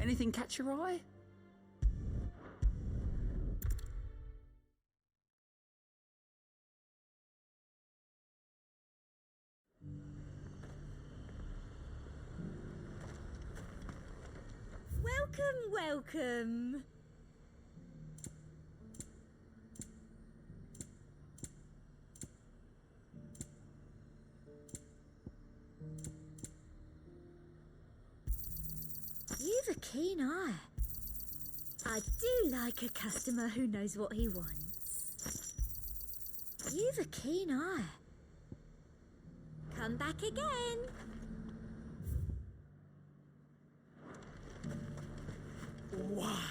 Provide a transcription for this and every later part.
Anything catch your eye? Welcome, welcome. You've a keen eye. I do like a customer who knows what he wants. You've a keen eye. Come back again. Why,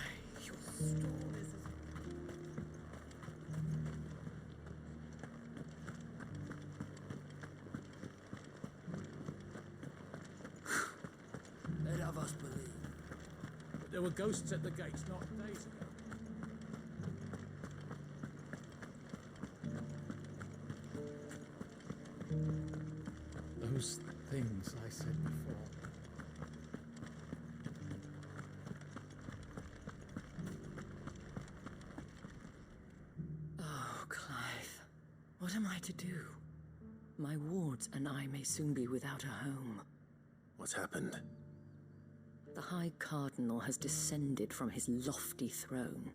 your stories They'd have us believe. But there were ghosts at the gates not days ago. Those things I said before. Oh, Clive. What am I to do? My wards and I may soon be without a home. What's happened? The High Cardinal has descended from his lofty throne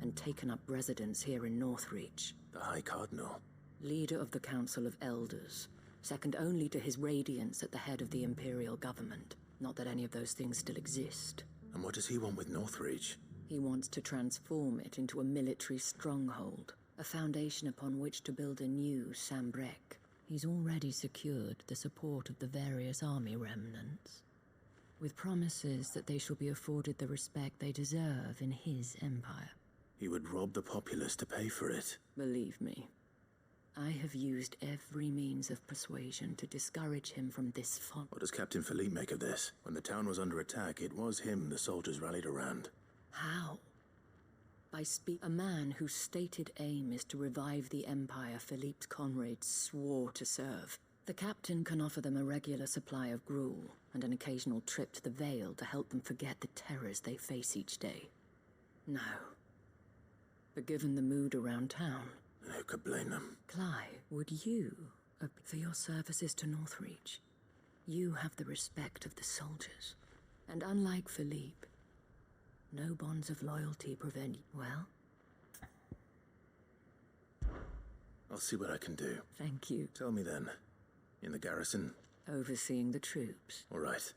and taken up residence here in Northreach. The High Cardinal? Leader of the Council of Elders, second only to his Radiance at the head of the Imperial government. Not that any of those things still exist. And what does he want with Northreach? He wants to transform it into a military stronghold, a foundation upon which to build a new Sambrek. He's already secured the support of the various army remnants, with promises that they shall be afforded the respect they deserve in his empire. He would rob the populace to pay for it. Believe me, I have used every means of persuasion to discourage him from this folly. What does Captain Philippe make of this? When the town was under attack, it was him the soldiers rallied around. How? By a man whose stated aim is to revive the empire Philippe's comrades swore to serve. The captain can offer them a regular supply of gruel and an occasional trip to the Vale to help them forget the terrors they face each day. No. But given the mood around town... Who could blame them? Clive, would you, for your services to Northreach, you have the respect of the soldiers. And unlike Philippe, no bonds of loyalty prevent you. Well? I'll see what I can do. Thank you. Tell me then. In the garrison? Overseeing the troops. All right.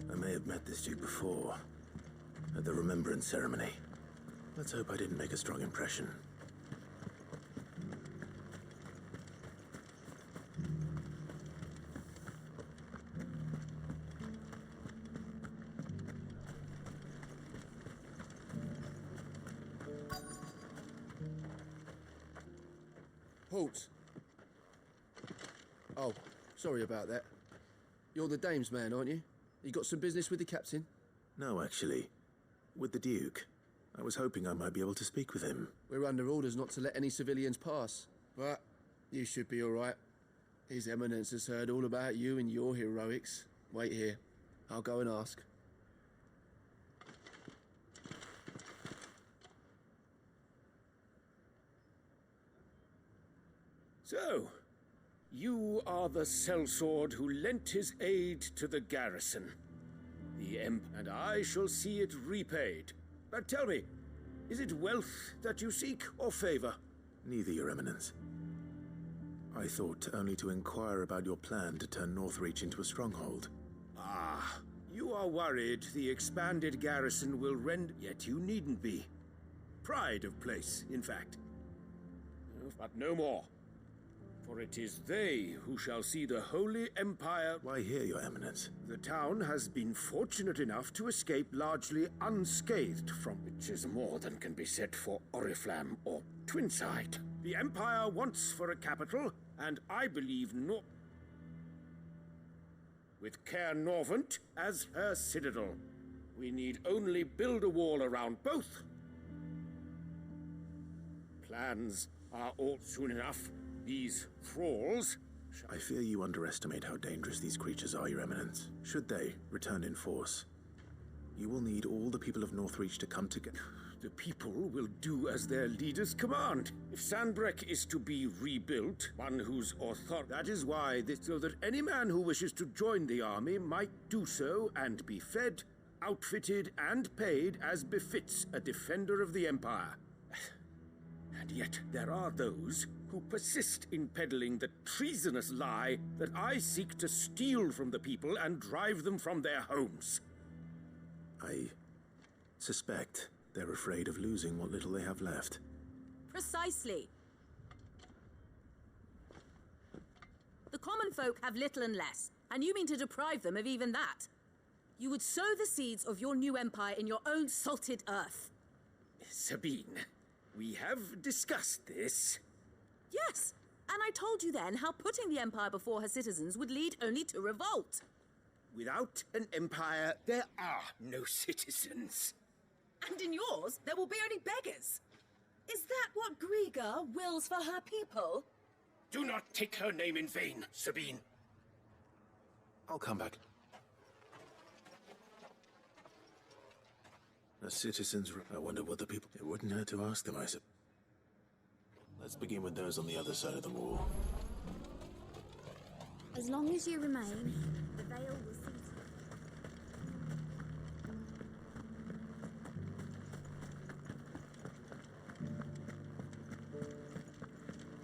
I may have met this dude before, at the Remembrance ceremony. Let's hope I didn't make a strong impression. Halt! Oh, sorry about that. You're the dame's man, aren't you? You got some business with the captain? No, actually. With the Duke. I was hoping I might be able to speak with him. We're under orders not to let any civilians pass. But you should be all right. His Eminence has heard all about you and your heroics. Wait here. I'll go and ask. So, you are the sellsword who lent his aid to the garrison. The and I shall see it repaid. But tell me, is it wealth that you seek, or favor? Neither, Your Eminence. I thought only to inquire about your plan to turn Northreach into a stronghold. Ah, you are worried the expanded garrison will rend... Yet you needn't be. Pride of place, in fact. But no more. For it is they who shall see the Holy Empire... Why here, Your Eminence? The town has been fortunate enough to escape largely unscathed from... Which is more than can be said for Oriflamme or Twinside. The Empire wants for a capital, and I believe with Caer Norvent as her citadel. We need only build a wall around both. Plans are all soon enough. These thralls... I fear you underestimate how dangerous these creatures are, Your Eminence. Should they return in force, you will need all the people of Northreach to come together. The people will do as their leaders command. If Sanbreque is to be rebuilt, one whose authority... That is why, so that any man who wishes to join the army might do so and be fed, outfitted, and paid as befits a defender of the Empire. And yet there are those who persist in peddling the treasonous lie that I seek to steal from the people and drive them from their homes. I suspect they're afraid of losing what little they have left. Precisely. The common folk have little and less, and you mean to deprive them of even that. You would sow the seeds of your new empire in your own salted earth. Sabine, we have discussed this. Yes, and I told you then how putting the empire before her citizens would lead only to revolt. Without an empire, there are no citizens. And in yours, there will be only beggars. Is that what Griga wills for her people? Do not take her name in vain, Sabine. I'll come back. The citizens... I wonder what the people... It wouldn't hurt to ask them, I suppose. Let's begin with those on the other side of the wall. As long as you remain, the veil will see to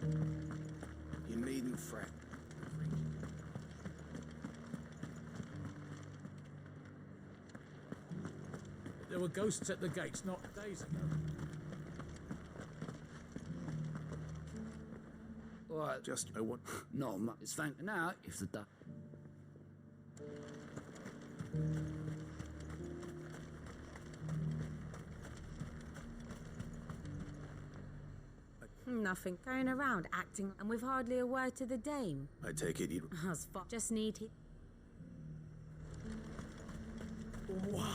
you. You needn't fret. There were ghosts at the gates not days ago. Right, Just, I want... not much. It's thank now if the duck. Nothing. Going around acting and with hardly a word to the dame. I take it you... As far just need it. Why?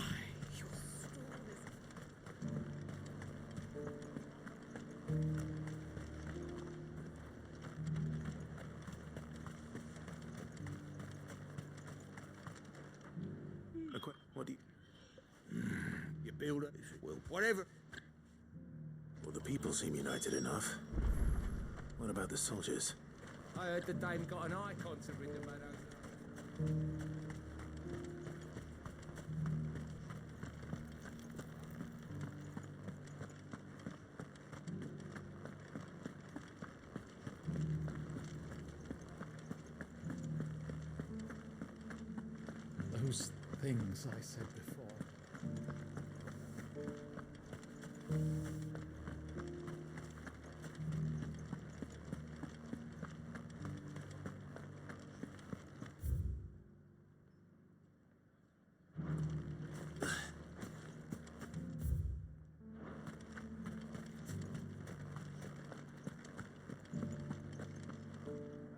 What do you... You build it, if it will. Whatever. Well, the people seem united enough. What about the soldiers? I heard the dame got an icon to rid the meadows. Those things I said before.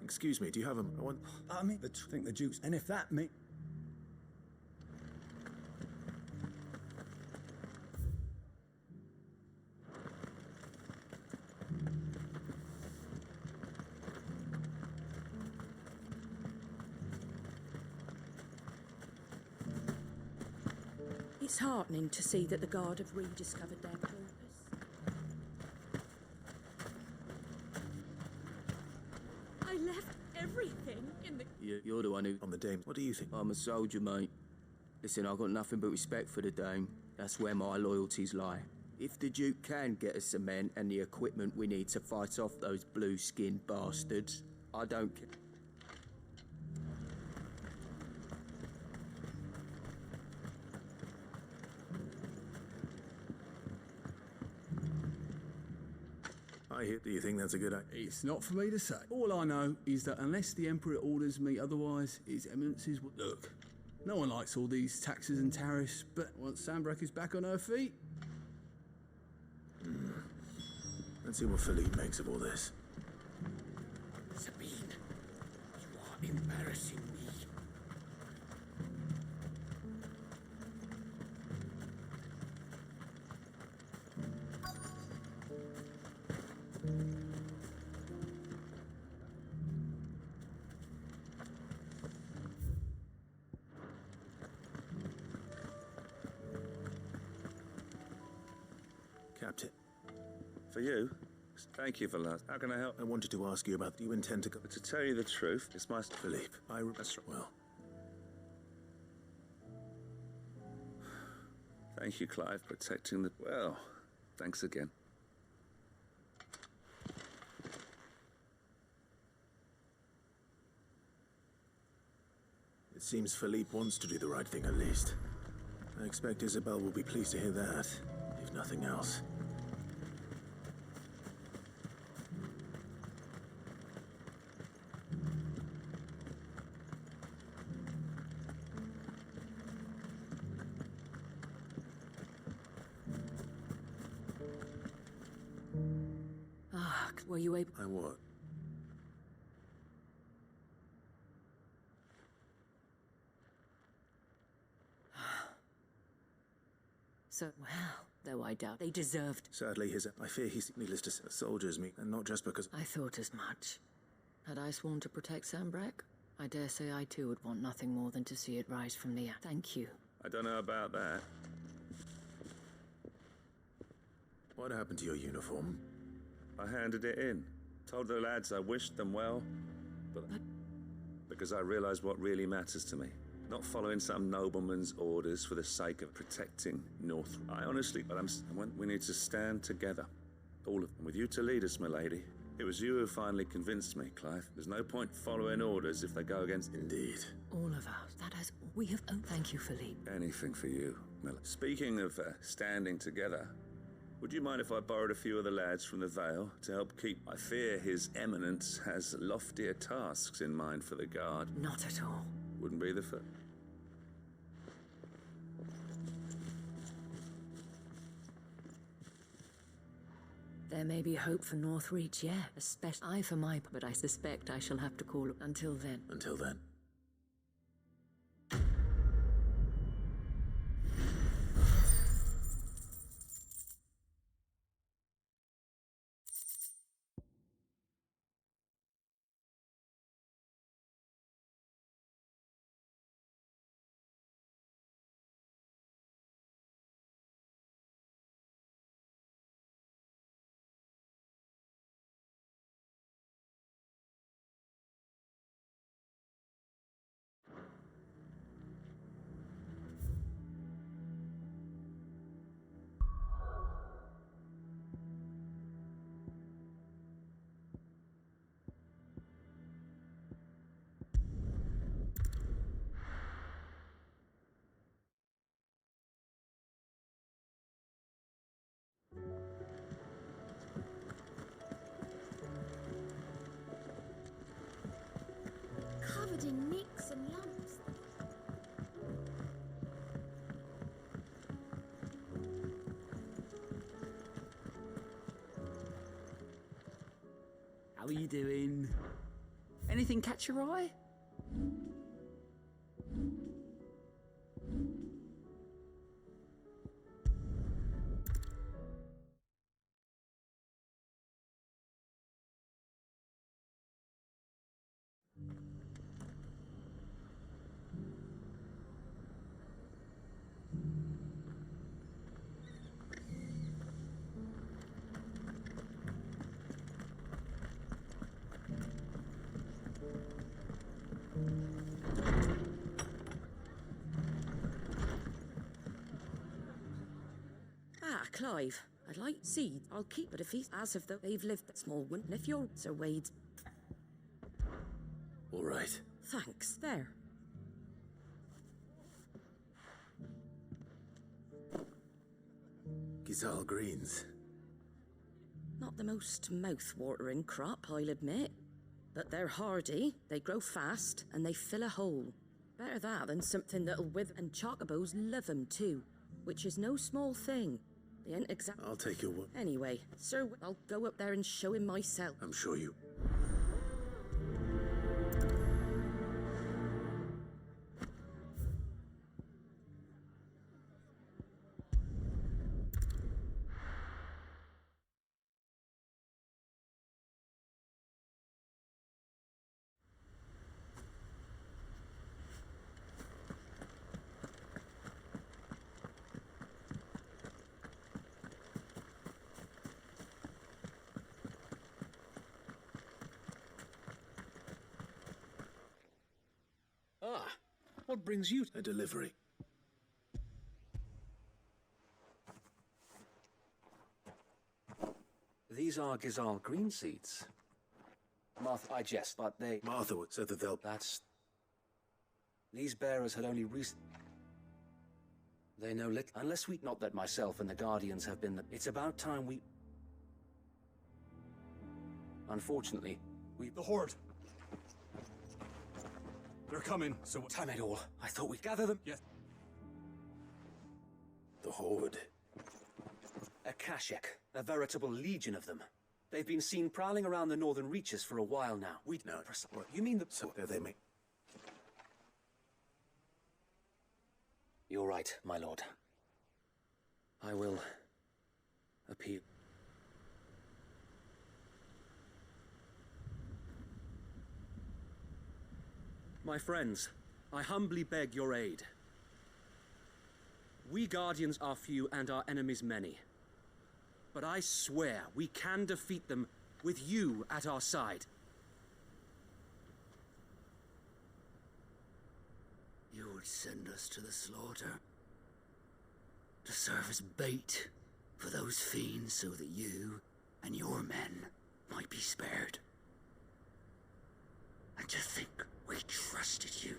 Excuse me, do you have a... I want... I mean, I think the Dukes... And if that means... It's heartening to see that the Guard have rediscovered their purpose. I left everything in the... You're the one who... On the dame, what do you think? I'm a soldier, mate. Listen, I've got nothing but respect for the dame. That's where my loyalties lie. If the Duke can get us cement and the equipment we need to fight off those blue-skinned bastards, I don't care. Do you think that's a good idea? It's not for me to say. All I know is that unless the Emperor orders me otherwise, His Eminences will... Look, no one likes all these taxes and tariffs, but once Sanbreque is back on her feet... Let's see what Philippe makes of all this. Sabine, you are embarrassing me. Captain, For you? Thank you for that. How can I help? I wanted to ask you about, do you intend to go... But to tell you the truth, it's my... Philippe, That's right. well, Thank you, Clive, protecting the... Well, thanks again. it seems Philippe wants to do the right thing at least. I expect Isabel will be pleased to hear that, if nothing else. Ah, were you able... I what? So, well, though I doubt they deserved... Sadly, I fear he's needless to say, soldiers me, and not just because... I thought as much. Had I sworn to protect Sambrek, I dare say I too would want nothing more than to see it rise from the... Thank you. I don't know about that. What happened to your uniform? I handed it in. Told the lads I wished them well, but... Because I realised what really matters to me. Not following some nobleman's orders for the sake of protecting North. I honestly, but we need to stand together. All of them. With you to lead us, my lady. It was you who finally convinced me, Clive. There's no point following orders if they go against... Indeed. All of us. That has... We have... Oh, thank you, Philippe. Anything for you, Miller. Speaking of standing together, would you mind if I borrowed a few of the lads from the Vale to help keep... I fear His Eminence has loftier tasks in mind for the guard. Not at all. Wouldn't be the first. There may be hope for Northreach, yeah. Especially I for my... But I suspect I shall have to call... Until then. Until then. Covered in nicks and lumps. How are you doing? Anything catch your eye? Clive, I'd like seeds. I'll keep it if he's as if they've lived that small one. And if you're Sir Wade's... All right. Thanks, there. Giselle greens. Not the most mouth-watering crop, I'll admit. But they're hardy, they grow fast, and they fill a hole. Better that than something that'll wither, and chocobos love 'em too, which is no small thing. They ain't exactly... I'll take your word. Anyway, Sir, I'll go up there and show him myself. I'm sure you... What brings you A delivery. These are Gizal green seeds. Martha, I jest, but they... Martha said that they'll... That's... These bearers had only They know little. Unless we... Not that myself and the Guardians have been the... It's about time we... Unfortunately, we... The Horde! They're coming, so... Time it all. I thought we'd gather them. Yes. The Horde. A Kashek. A veritable legion of them. They've been seen prowling around the northern reaches for a while now. No. What, you mean the... So there they may... You're right, my lord. I will... appeal. My friends, I humbly beg your aid. We Guardians are few and our enemies many. But I swear we can defeat them with you at our side. You would send us to the slaughter, to serve as bait for those fiends so that you and your men might be spared. And to think we trusted you.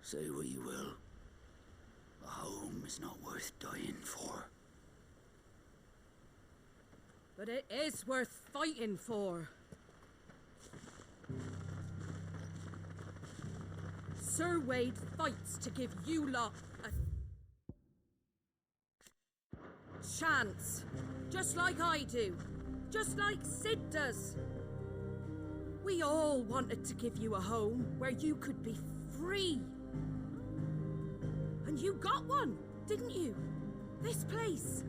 Say what you will, a home is not worth dying for. But it is worth fighting for. Sir Wade fights to give you lot a chance. Just like I do. Just like Sid does. We all wanted to give you a home where you could be free. And you got one, didn't you? This place,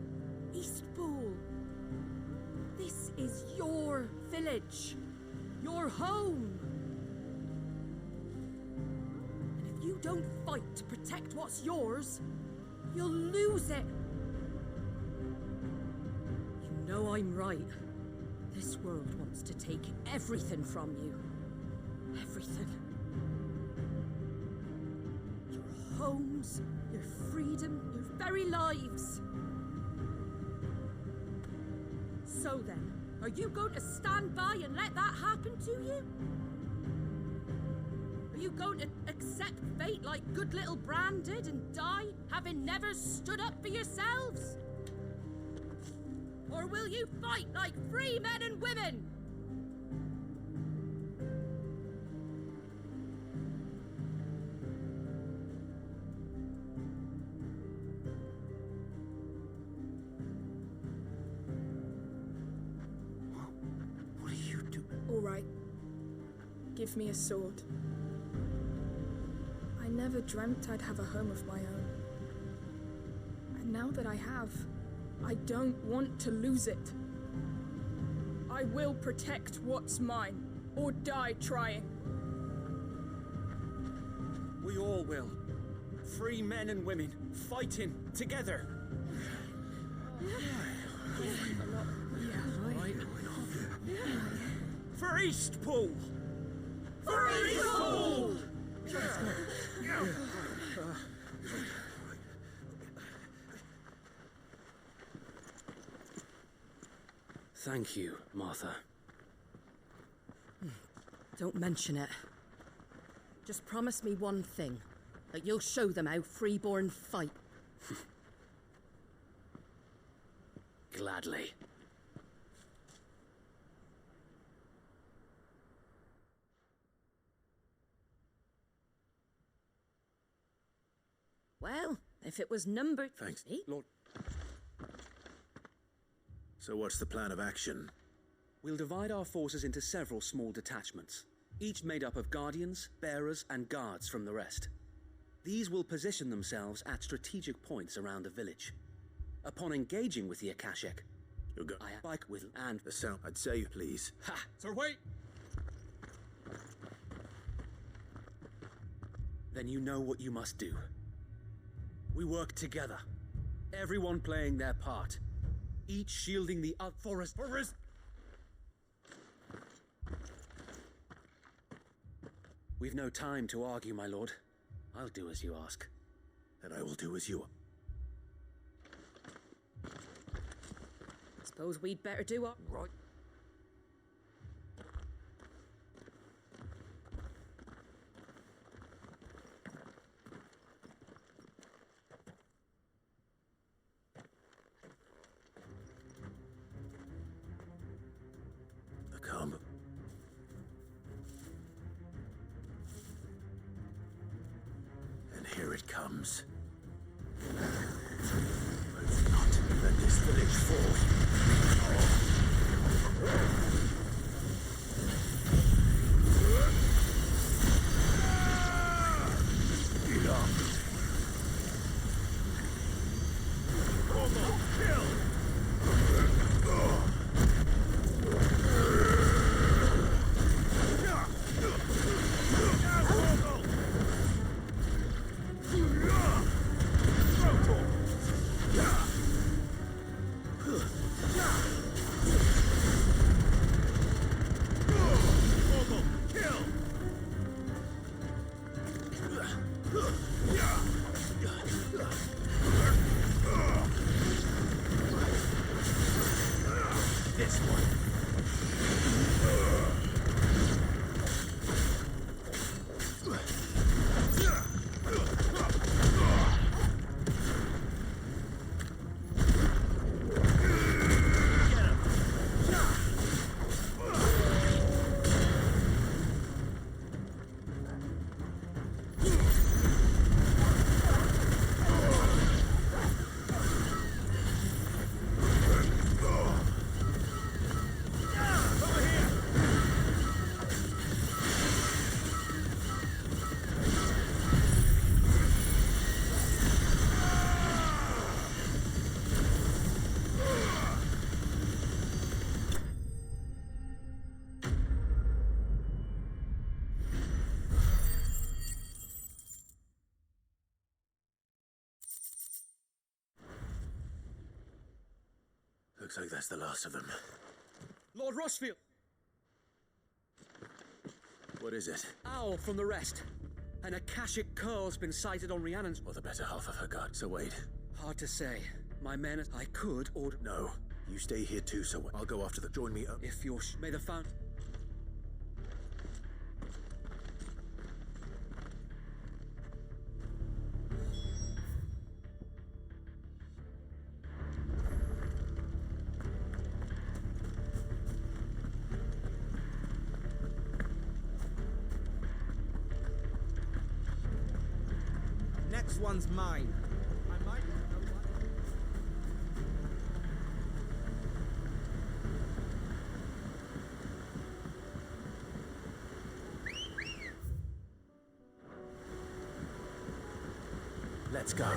Eastpool. This is your village, your home. And if you don't fight to protect what's yours, you'll lose it. You know I'm right. This world wants to take everything from you. Everything. Your homes, your freedom, your very lives. So then, are you going to stand by and let that happen to you? Are you going to accept fate like good little Bran did and die, having never stood up for yourselves? Or will you fight like free men and women? What are you doing? All right. Give me a sword. I never dreamt I'd have a home of my own. And now that I have, I don't want to lose it. I will protect what's mine, or die trying. We all will. Free men and women, fighting together. For Eastpool! For Eastpool! Thank you, Martha. Don't mention it. Just promise me one thing. That you'll show them how freeborn fight. Gladly. Well, if it was numbered... Thanks. Eh? Lord. So what's the plan of action? We'll divide our forces into several small detachments, each made up of guardians, bearers, and guards from the rest. These will position themselves at strategic points around the village. Upon engaging with the Akashek, You'll go. I bike with and The sound. I'd say, please. ha! Sir, wait! Then you know what you must do. We work together, everyone playing their part, each shielding the other. Forest! We've no time to argue, my lord. I'll do as you ask. And I will do as you. Suppose we'd better do our... Right. The comb. And here it comes. Move not. Let this village fall. Looks like that's the last of them. Lord Rossfield! What is it? Owl from the rest. An Akashic curl's been sighted on Rhiannon's... Or the better half of her guard. So wait. Hard to say. My men... I could order... No. You stay here too, so I'll go after the... Join me up. If you're... May the fountain... Next one's mine. I might not know what... Let's go.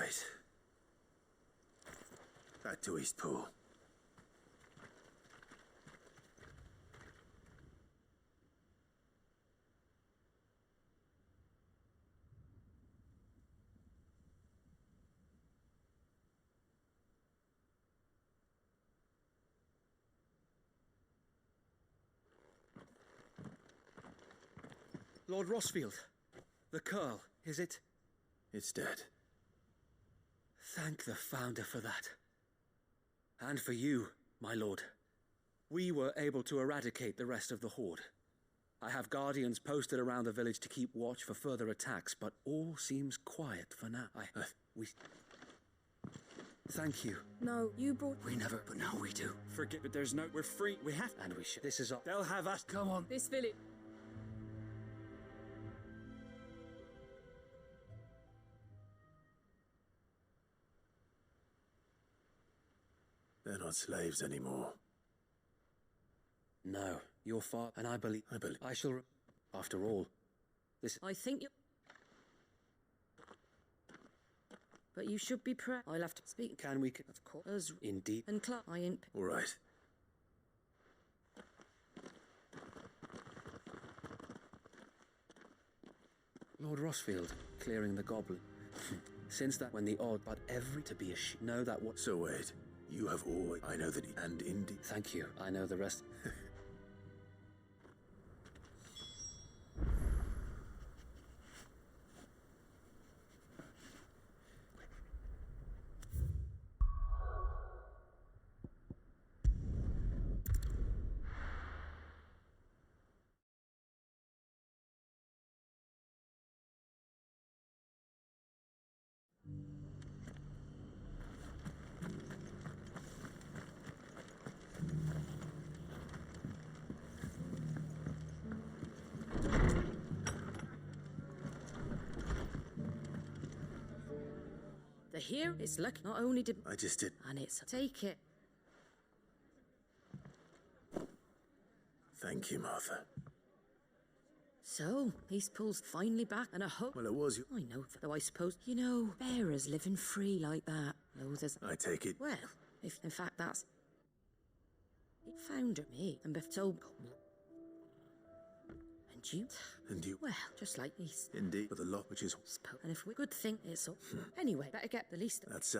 Right. Back to Eastpool. Lord Rossfield, the Curl, is it? It's dead. Thank the Founder for that. And for you, my lord. We were able to eradicate the rest of the Horde. I have guardians posted around the village to keep watch for further attacks, but all seems quiet for now. We... Thank you. No, you brought... We never, but now we do. Forget, but there's no... We're free. We have... And we should. This is our... They'll have us. Come on. This village... They're not slaves anymore. No, your father, and I believe... I shall... After all, this... I think you... But you should be I'll have to speak. Can we... Of course. Indeed. And Alliant. All right. Lord Rossfield, clearing the goblin. Since that, when the odd, but every to be a know that what... So wait, you have always... I know that... And indeed... Thank you. I know the rest. Here it's luck. Not only did I just did. And it's take it. Thank you, Martha. So, Eastpool's finally back and a hook. Well, it was you. I know, though I suppose, you know, bearers living free like that. No, there's... I take it. Well, if in fact that's... It found me and Beth told... And you? And you? Well, just like East. Indeed, but the lot which is... And if we could think it's all... Anyway, better get the least... That's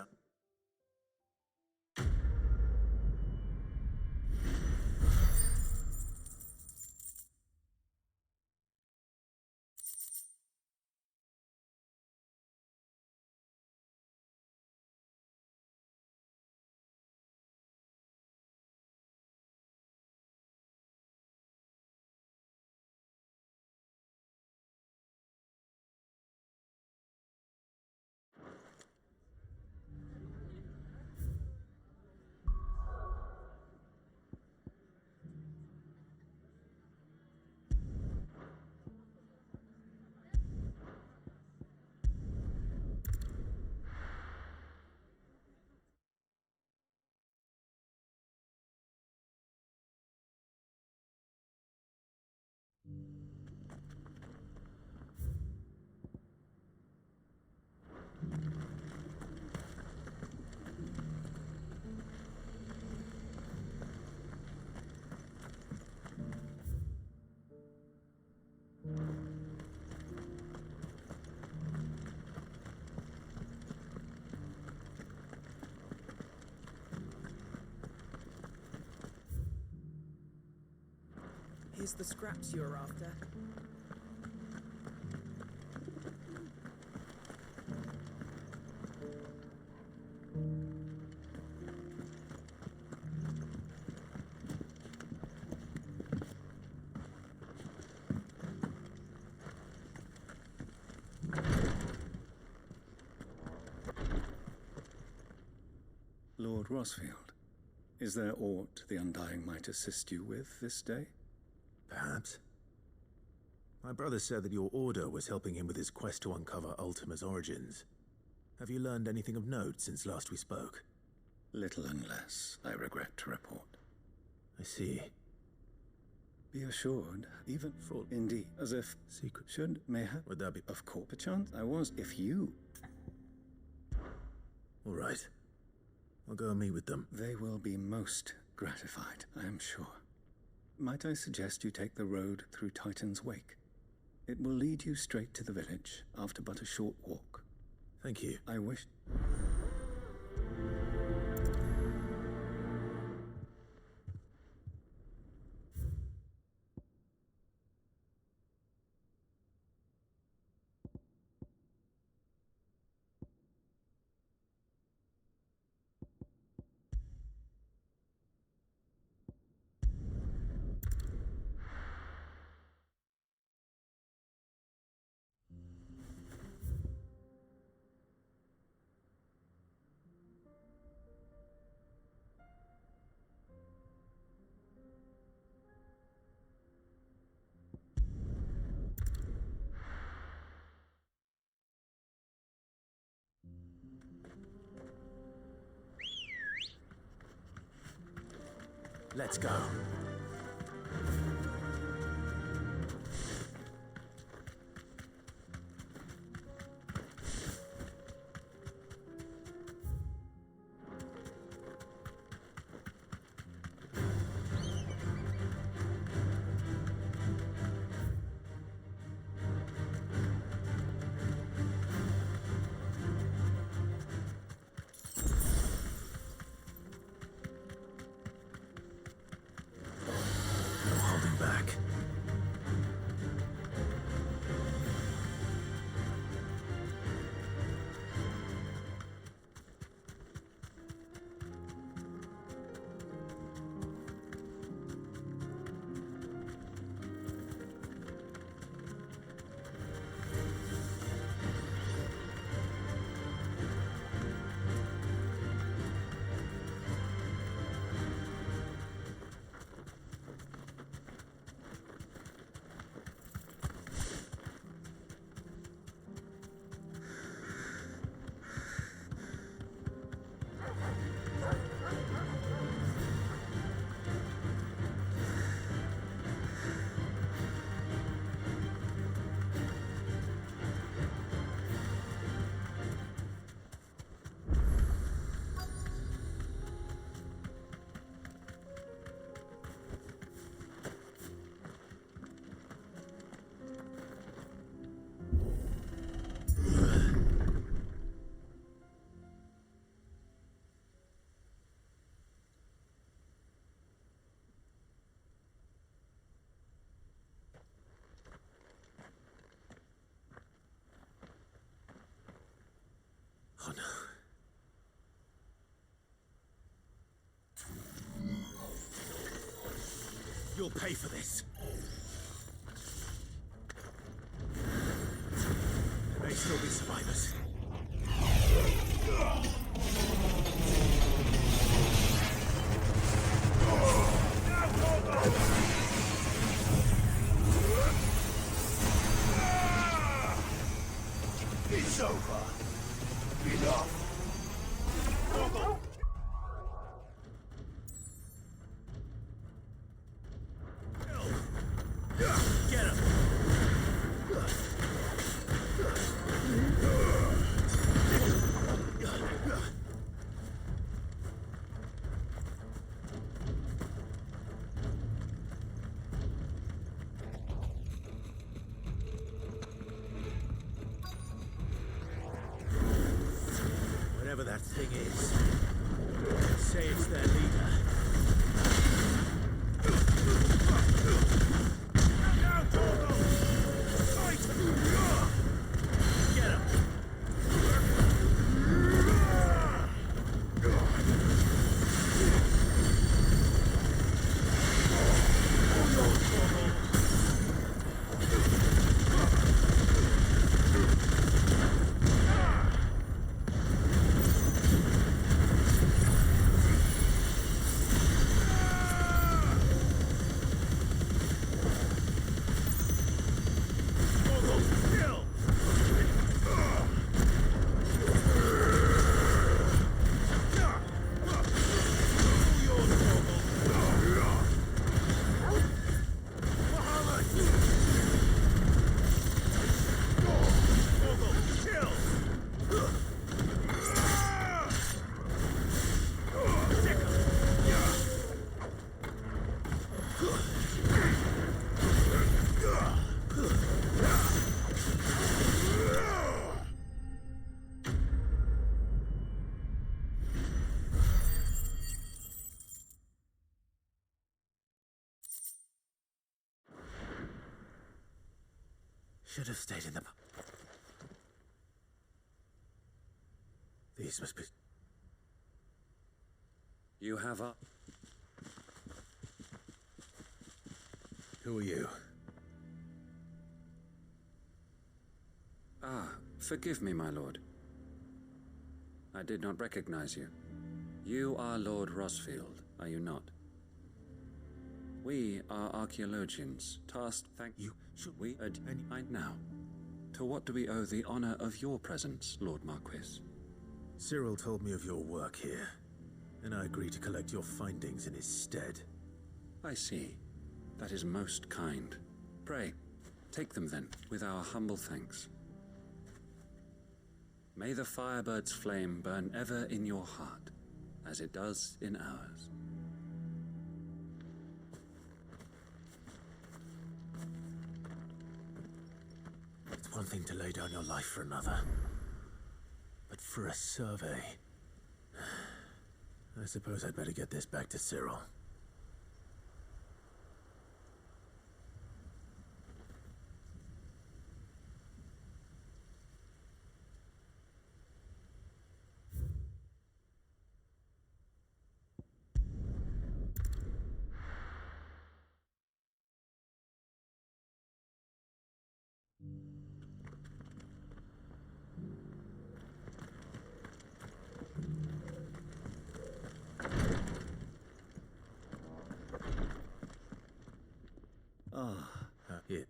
Here's the scraps you're after. Lord Rossfield, is there aught the Undying might assist you with this day? Perhaps. My brother said that your order was helping him with his quest to uncover Ultima's origins. Have you learned anything of note since last we spoke? Little unless, I regret to report. I see. Be assured, even full, indeed, as if secret should, may have, would that be of course, perchance I was, if you. All right. I'll go and meet with them. They will be most gratified, I am sure. Might I suggest you take the road through Titan's Wake? It will lead you straight to the village after but a short walk. Thank you. I wish... Let's go. Oh no. You'll pay for this. There may still be survivors. It's over. Enough. Get him! Should have stayed in the... These must be... You have a... Who are you? Ah, forgive me, my lord. I did not recognize you. You are Lord Rosfield, are you not? We are archaeologians, tasked You should... we right now. To what do we owe the honor of your presence, Lord Marquis? Cyril told me of your work here, and I agreed to collect your findings in his stead. I see. That is most kind. Pray, take them then, with our humble thanks. May the Firebird's flame burn ever in your heart, as it does in ours. It's one thing to lay down your life for another, but for a survey... I suppose I'd better get this back to Cyril. Here.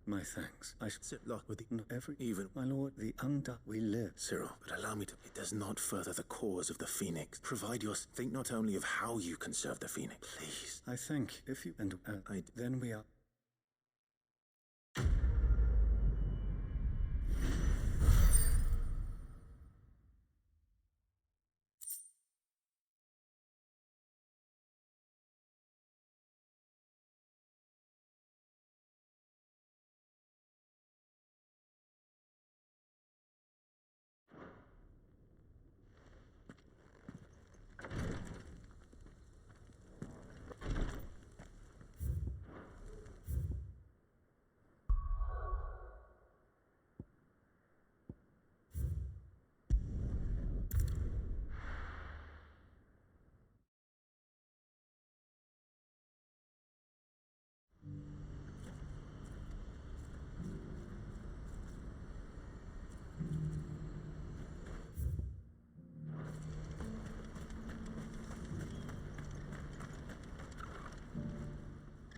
My thanks. I should Sit locked with the... not every... Even, my lord, the we live. Cyril, but allow me to... It does not further the cause of the Phoenix. Provide your... Think not only of how you conserve the Phoenix. Please. I think if you... And then we are...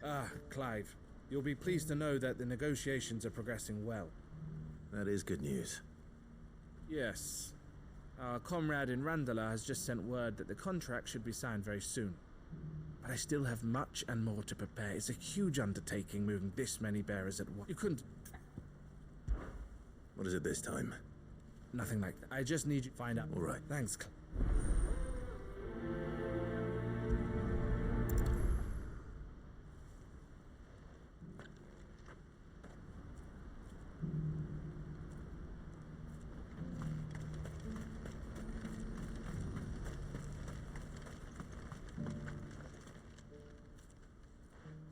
Ah, Clive. You'll be pleased to know that the negotiations are progressing well. That is good news. Yes. Our comrade in Randala has just sent word that the contract should be signed very soon. But I still have much and more to prepare. It's a huge undertaking moving this many bearers at once. You couldn't... What is it this time? Nothing like that. I just need you to find out. All right. Thanks, Clive.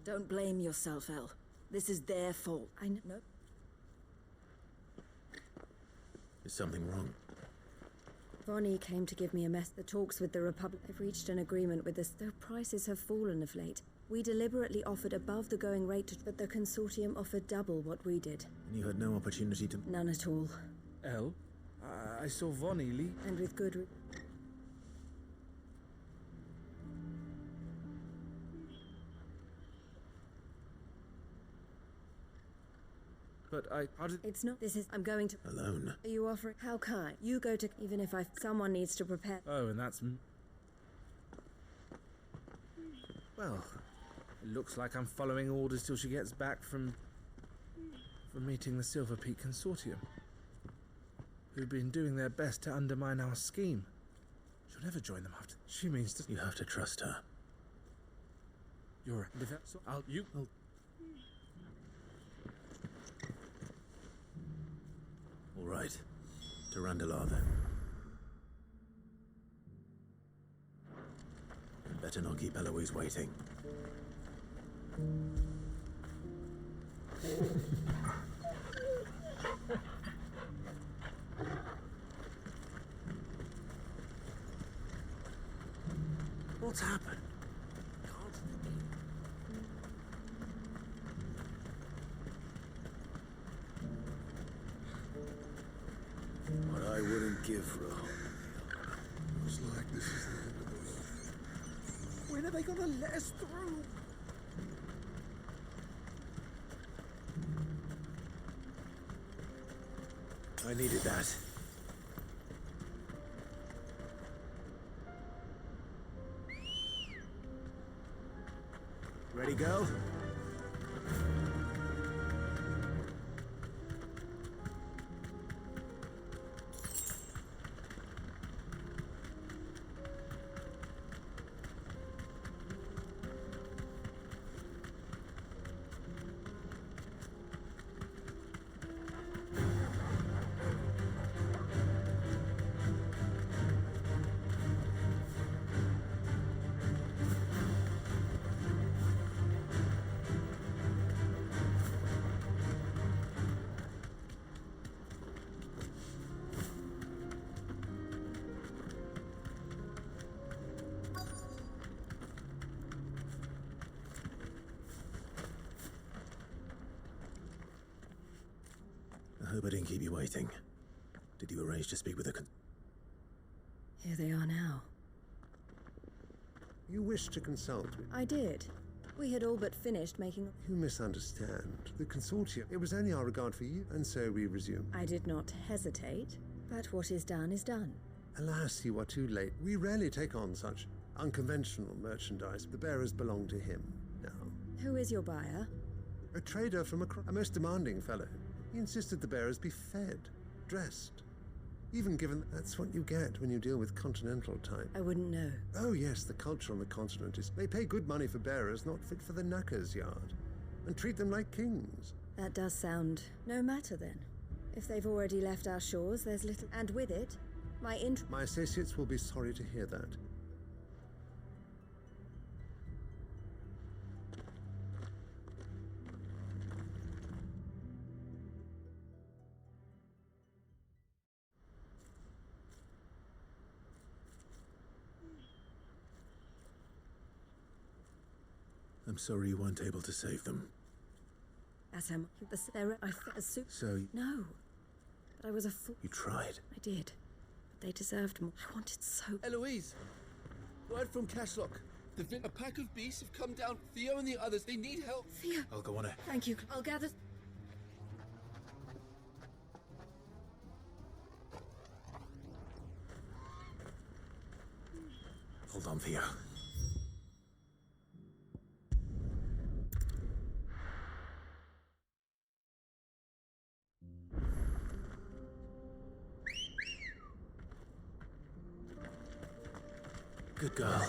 Don't blame yourself, El. This is their fault. I know. Is something wrong? Vonnie came to give me a mess. The talks with the Republic have reached an agreement with us, though prices have fallen of late. We deliberately offered above the going rate, but the consortium offered double what we did. And you had no opportunity to... None at all. El? I saw Vonnie leave. And with good But how did... It's not. This is... I'm going to... Alone? Are you offering... How kind. You go to... Even if someone needs to prepare... Oh, and that's... Well, it looks like I'm following orders till she gets back from meeting the Silver Peak Consortium, who've been doing their best to undermine our scheme. She'll never join them after... She means to... You have to trust her. You're a... So I'll... All right. To Randalar, then. Better not keep Eloise waiting. What's happened? What I wouldn't give for a home. Looks like this is the end of the road. When are they gonna let us through? I needed that. Ready, go? I hope I didn't keep you waiting. Did you arrange to speak with the Here they are now. You wished to consult with... I did. We had all but finished making... You misunderstand. The consortium, it was only our regard for you, and so we resumed. I did not hesitate, but what is done is done. Alas, you are too late. We rarely take on such unconventional merchandise. The bearers belong to him now. Who is your buyer? A trader from a most demanding fellow. He insisted the bearers be fed, dressed. Even given that's what you get when you deal with continental type. I wouldn't know. Oh yes, the culture on the continent is... They pay good money for bearers not fit for the knacker's yard. And treat them like kings. That does sound... No matter then. If they've already left our shores, there's little... And with it, my associates will be sorry to hear that. I'm sorry you weren't able to save them. So... No. But I was a fool. You tried. I did. But they deserved more. I wanted so... Eloise! Word from Cashlock. A pack of beasts have come down. Theo and the others, they need help. Theo! I'll go on it. Thank you. I'll gather... Hold on, Theo. Good girl.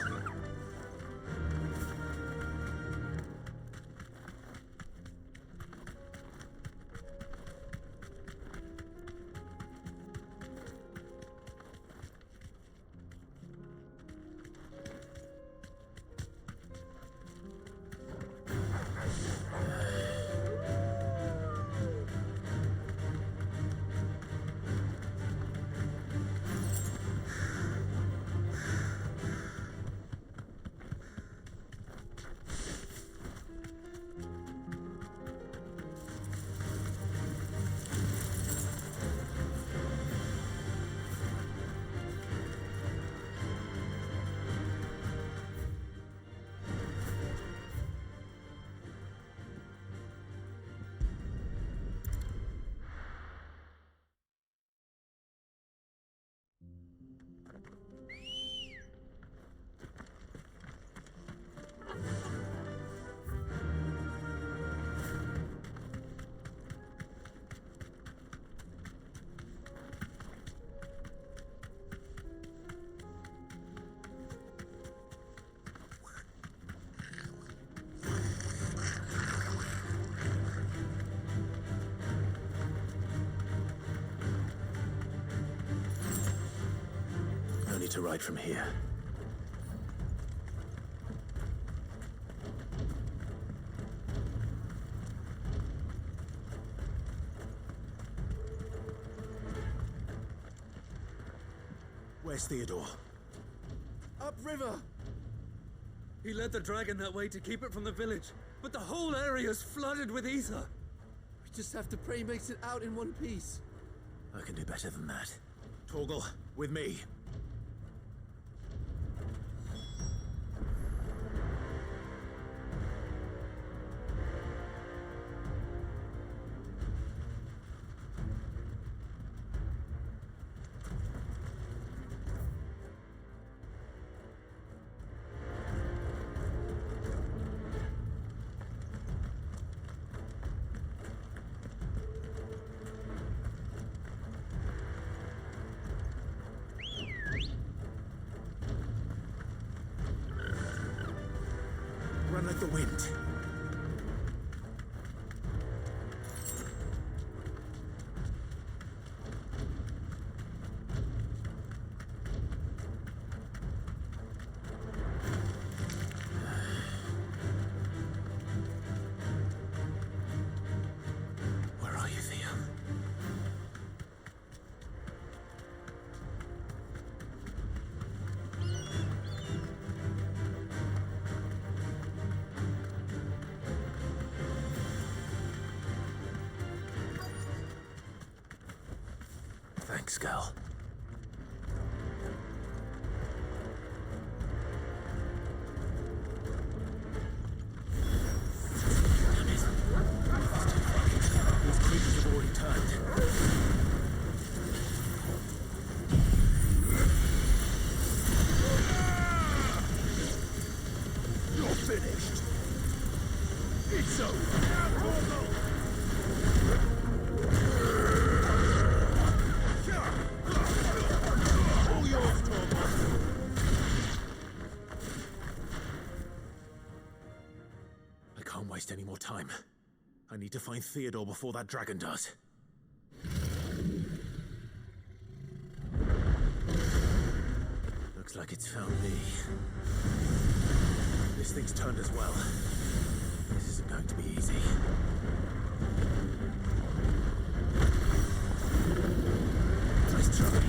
To ride from here. Where's Theodore? Upriver! He led the dragon that way to keep it from the village, but the whole area's flooded with ether. We just have to pray he makes it out in one piece. I can do better than that. Torgal, with me. Run like the wind. Where are you, Theo? Thanks, girl. Damn it. These creatures have already turned. You're finished. It's over. All yours, Torgal. I can't waste any more time. I need to find Theodore before that dragon does. Looks like it's found me. This thing's turned as well. This isn't going to be easy. Nice try.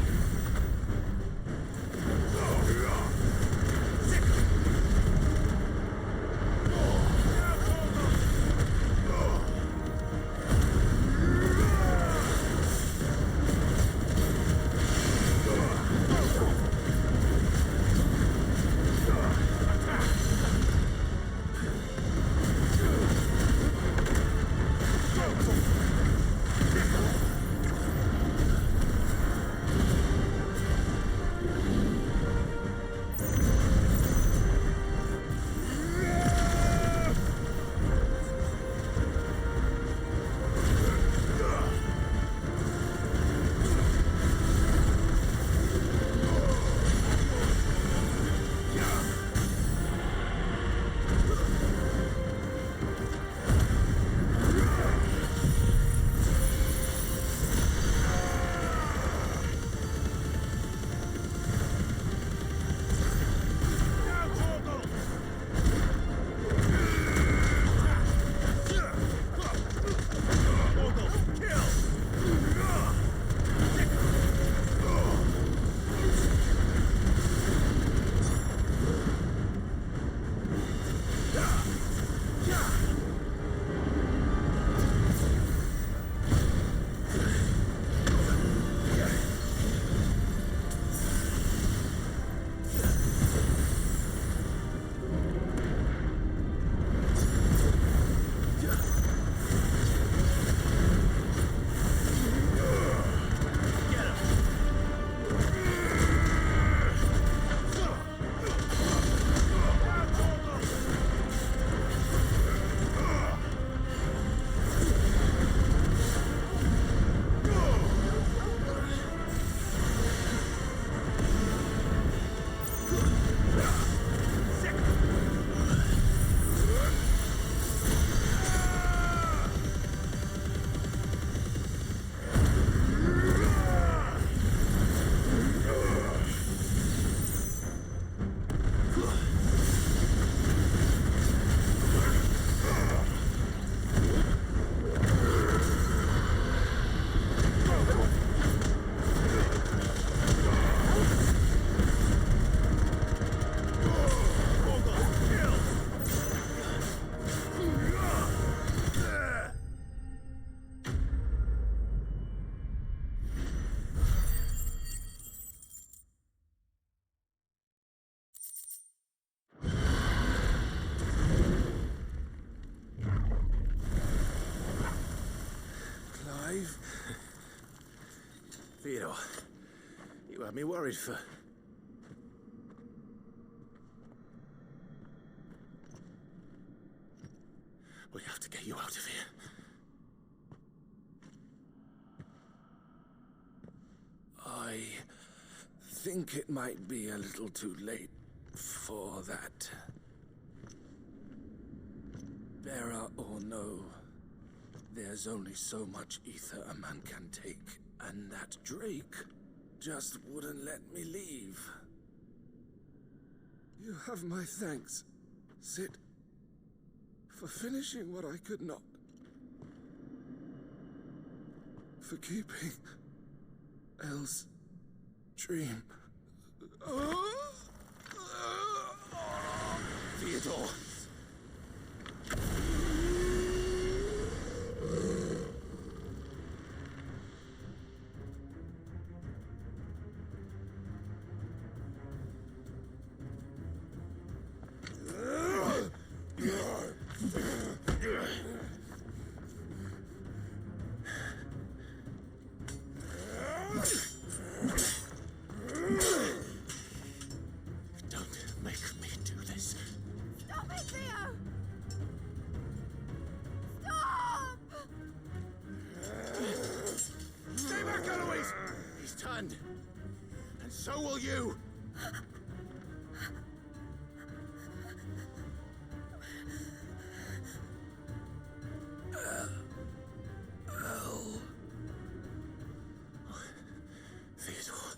Theodore, you had me worried for... We have to get you out of here. I think it might be a little too late for that. Bearer or no, there's only so much ether a man can take, and that Drake just wouldn't let me leave. You have my thanks, Sid, for finishing what I could not. For keeping Elle's dream. Theodore! And so will you! Theodore.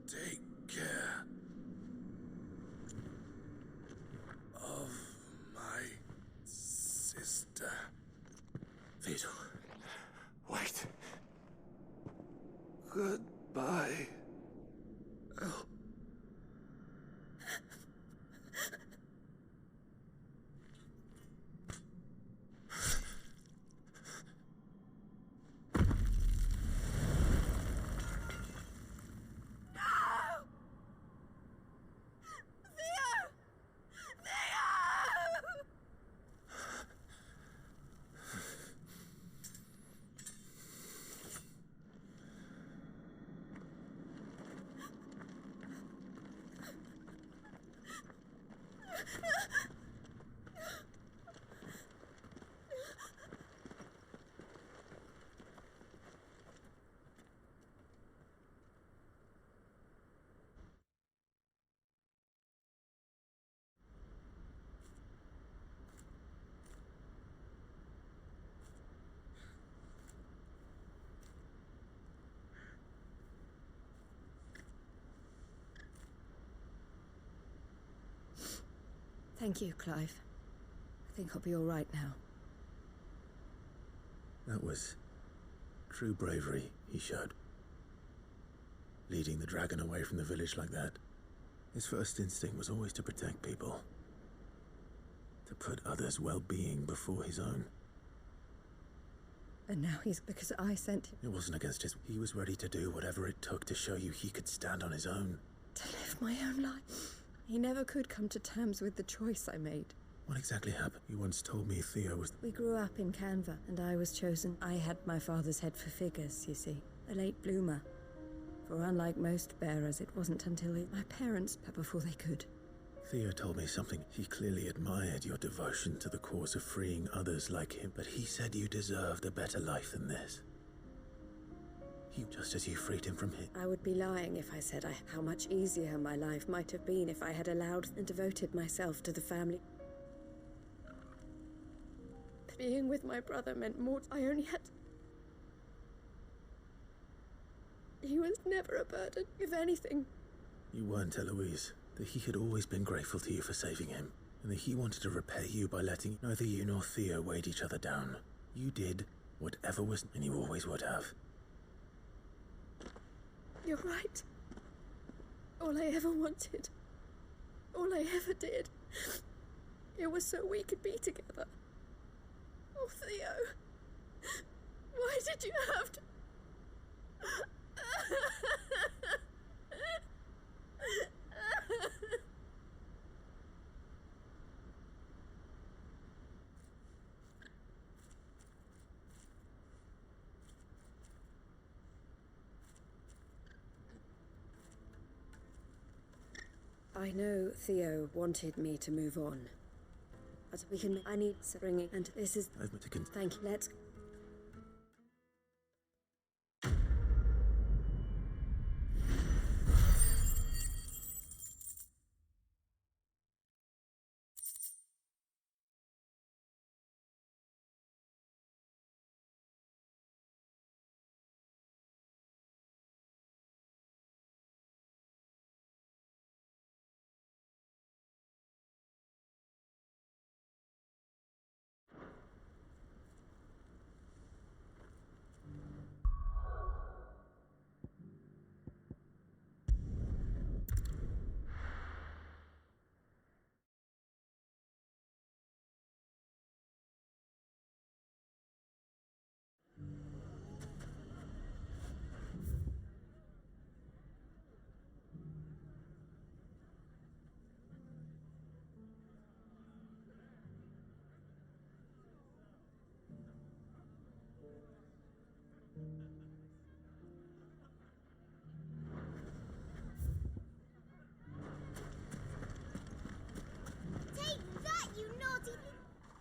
Take care of my sister. Theodore. Wait. Goodbye. Elle. Thank you, Clive. I think I'll be all right now. That was true bravery he showed. Leading the dragon away from the village like that. His first instinct was always to protect people. To put others' well-being before his own. And now he's... because I sent him... It wasn't against his... He was ready to do whatever it took to show you he could stand on his own. To live my own life. He never could come to terms with the choice I made. What exactly happened? You once told me Theo was... We grew up in Canva, and I was chosen. I had my father's head for figures, you see. A late bloomer. For unlike most bearers, it wasn't until my parents, before they could. Theo told me something. He clearly admired your devotion to the cause of freeing others like him, but he said you deserved a better life than this. Just as you freed him from him. I would be lying if I said how much easier my life might have been if I had allowed and devoted myself to the family. Being with my brother meant more. I only had... He was never a burden, if anything. You weren't, Eloise. That he had always been grateful to you for saving him, and that he wanted to repay you by letting neither you nor Theo weighed each other down. You did whatever was, and you always would have. You're right. All I ever wanted, all I ever did, it was so we could be together. Oh, Theo, why did you have to... I know Theo wanted me to move on. But we can... I need bringing... And this is... Thank you. Let's...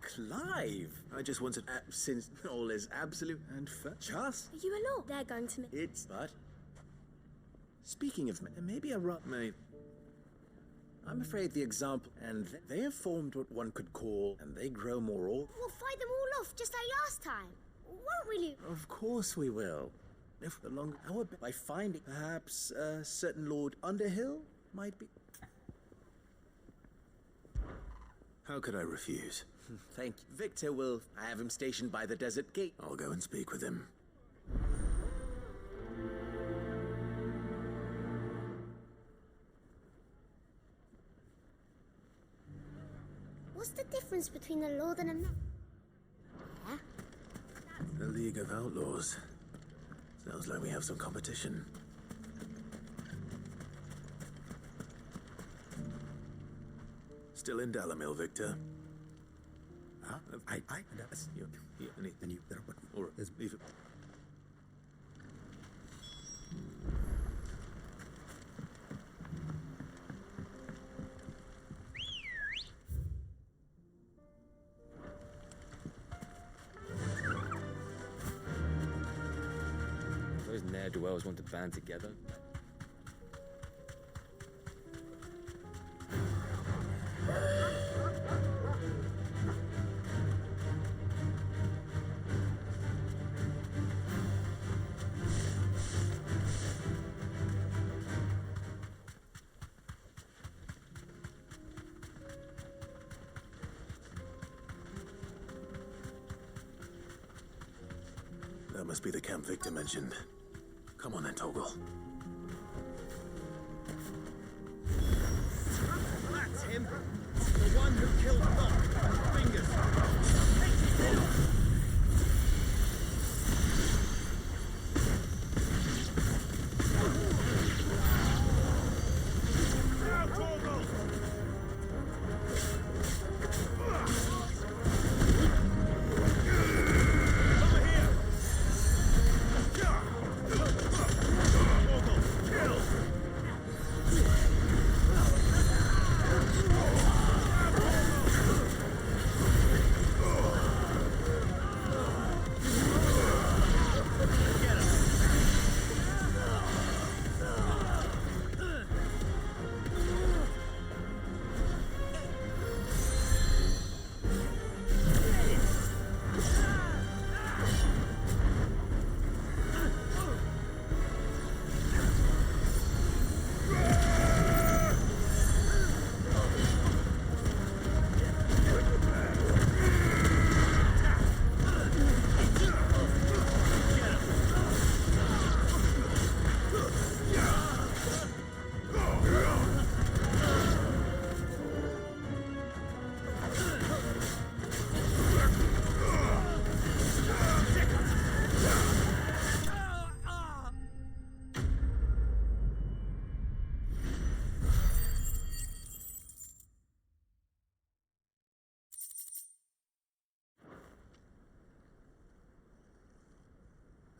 Clive! I just wanted since all is absolute and just. Are you alone? They're going to me. It's but. Speaking of maybe a rock mate. I'm afraid the example, and they have formed what one could call, and they grow more all. We'll fight them all off just like last time, won't we, Luke? Of course we will. If the long hour by finding perhaps a certain Lord Underhill might be. How could I refuse? Thank you. Victor will. I have him stationed by the desert gate. I'll go and speak with him. What's the difference between a lord and a man? Yeah? The League of Outlaws. Sounds like we have some competition. Still in Dalamil, Victor. That's you. Anything you better or leave it. Those ne'er-do-wells want to band together. That must be the camp Victor mentioned. Come on then, Toggle. That's him! The one who killed Doc! Fingers! Now, Toggle!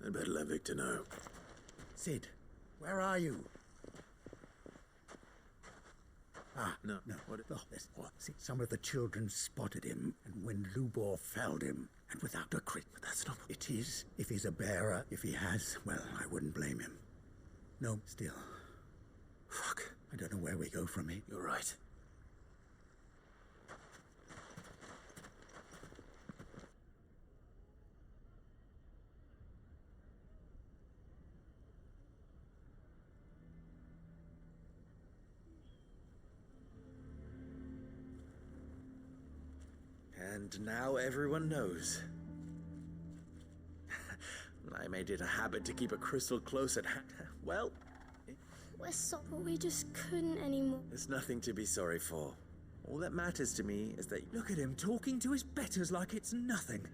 I'd better let Victor know. Sid, where are you? No. What? See, some of the children spotted him, and when Lubor felled him, and without a crit. But that's not... It is. If he's a bearer, if he has, well, I wouldn't blame him. No, still. Fuck. I don't know where we go from here. You're right. And now everyone knows. I made it a habit to keep a crystal close at hand. Well, we're sorry, but we just couldn't anymore. there's nothing to be sorry for. All that matters to me is that... Look at him talking to his betters like it's nothing.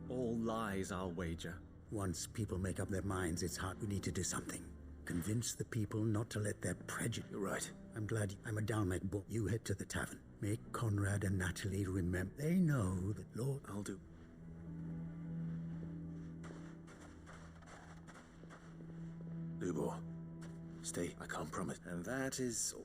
All lies, I'll wager. Once people make up their minds, it's hard. We need to do something. Convince the people not to let their prejudice... You're right. I'm glad I'm a Dalmec boy. You head to the tavern. Make Conrad and Natalie remember. They know that Lord... I'll do. Lubor. Stay. I can't promise. And that is...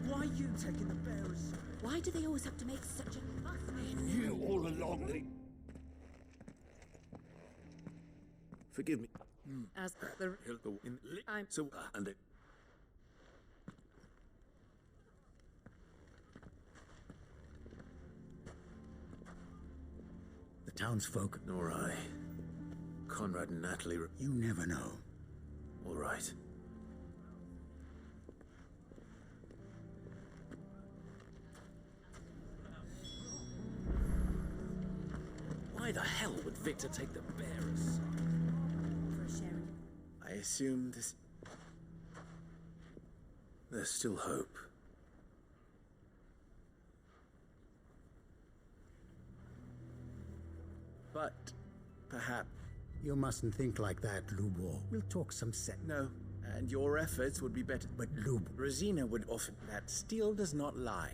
Why are you taking the bearers? Why do they always have to make such a fuss? You all along the... Forgive me. As the... I'm... So, and it... The townsfolk... Nor I. Conrad and Natalie... You never know. All right. Why the hell would Victor take the bearers? I assume this... There's still hope. But, perhaps... You mustn't think like that, Lubor. We'll talk some sense. No, and your efforts would be better. But Lubor... Rosina would offer that steel does not lie.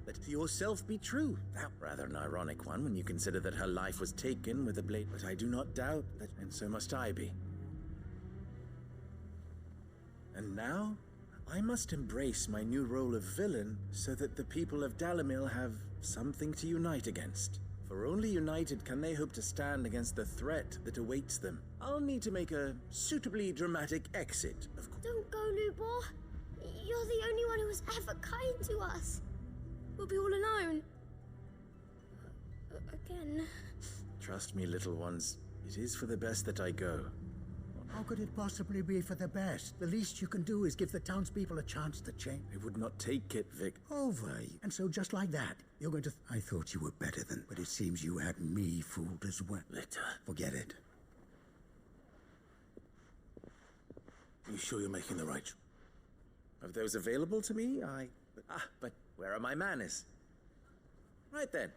Let yourself be true. That rather an ironic one when you consider that her life was taken with a blade. But I do not doubt that, and so must I be. And now, I must embrace my new role of villain so that the people of Dalamil have something to unite against. For only united can they hope to stand against the threat that awaits them. I'll need to make a suitably dramatic exit, of course. Don't go, Lubor. You're the only one who was ever kind to us. We'll be all alone. Again. Trust me, little ones. It is for the best that I go. How could it possibly be for the best? The least you can do is give the townspeople a chance to change. I would not take it, Vic. Over you. And so just like that, you're going to... I thought you were better than... But it seems you had me fooled as well. Victor. Forget it. You sure you're making the right... Of those available to me, but where are my manners? Right then.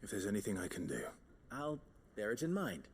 If there's anything I can do... I'll bear it in mind.